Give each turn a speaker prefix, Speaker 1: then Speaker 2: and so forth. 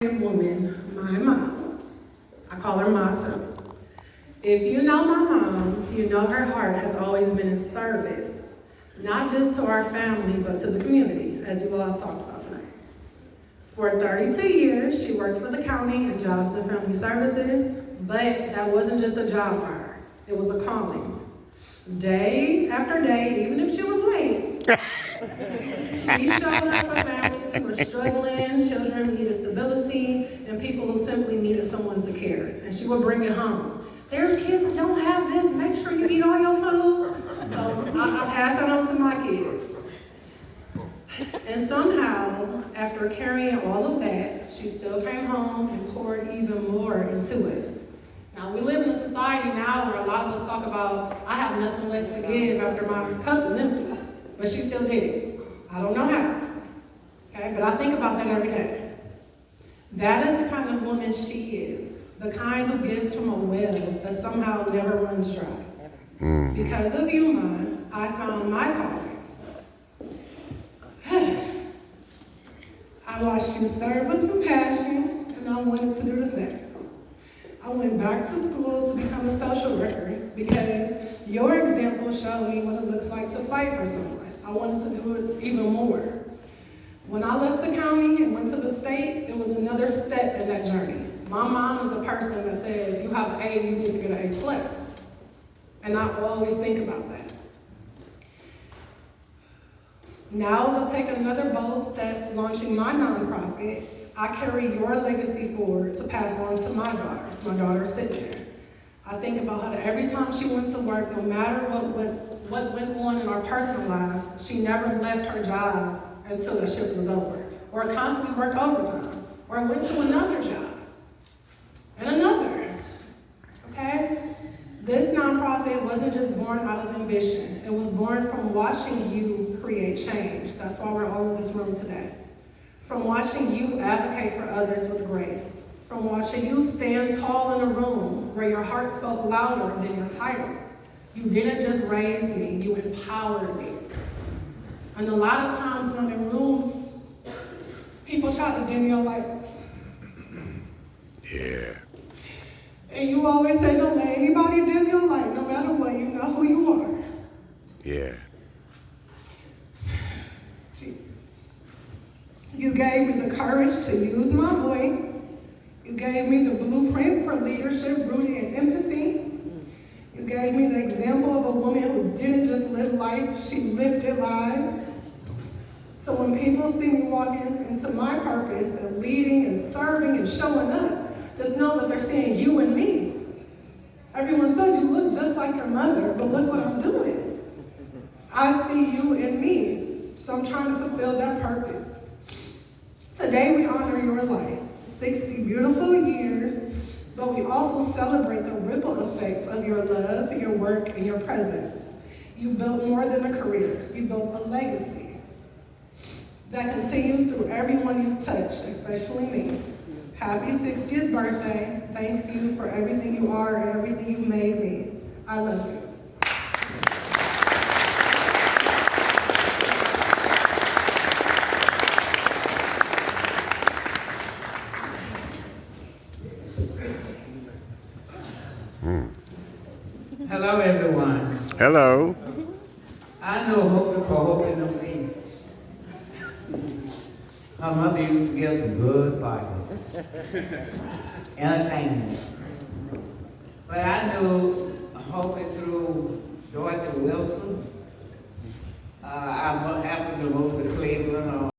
Speaker 1: Woman, my mom. I call her Masa. If you know my mom, you know her heart has always been in service, not just to our family, but to the community, as you all talked about tonight. For 32 years, she worked for the county in Jobs and Family Services, but that wasn't just a job for her. It was a calling. Day after day, even if she was late, she showed up for families who were struggling, children who needed stability, and people who simply needed someone to care. And she would bring it home. There's kids that don't have this, make sure you eat all your food. So I pass it on to my kids. And somehow, after carrying all of that, she still came home and poured even more into us. Now, we live in a society now where a lot of us talk about, I have nothing left to give after my cup is empty. But she still did it. I don't know how. Okay, but I think about that every day. That is the kind of woman she is. The kind who gives from a well that somehow never runs dry. Mm-hmm. Because of you, Mom, I found my calling. I watched you serve with compassion, and I wanted to do the same. I went back to school to become a social worker because your example showed me what it looks like to fight for someone. I wanted to do it even more. When I left the county and went to the state, it was another step in that journey. My mom is a person that says, you have A, you need to get an A+. And I always think about that. Now, as I take another bold step launching my nonprofit, I carry your legacy forward to pass on to my daughters. My daughter's sitting there. I think about how every time she went to work, no matter what went on in our personal lives, she never left her job until the shift was over, or constantly worked overtime, or went to another job, and another, okay? This nonprofit wasn't just born out of ambition. It was born from watching you create change. That's why we're all in this room today. From watching you advocate for others with grace. From watching you stand tall in a room where your heart spoke louder than your title. You didn't just raise me, you empowered me. And a lot of times when in rooms, people try to dim your light.
Speaker 2: Yeah.
Speaker 1: And you always say, don't let anybody dim your light, no matter what, you know who you are.
Speaker 2: Yeah.
Speaker 1: Jeez. You gave me the courage to use my voice. You gave me the blueprint for leadership rooted in empathy. You gave me the example of a woman who didn't just live life, she lifted lives. So when people see me walking into my purpose and leading and serving and showing up, just know that they're seeing you and me. Everyone says you look just like your mother, but look what I'm doing. I see you and me, so I'm trying to fulfill that purpose. Today we honor your life, 60 beautiful years, but we also celebrate the ripple effects of your love, your work, and your presence. You built more than a career. You built a legacy that continues through everyone you've touched, especially me. Happy 60th birthday. Thank you for everything you are and everything you made me. I love you.
Speaker 3: Hello, everyone.
Speaker 2: Hello.
Speaker 3: I know Hope for hoping on me. My mother used to give some good fighters. Entertainment. But I knew hoping through Dorothy Wilson.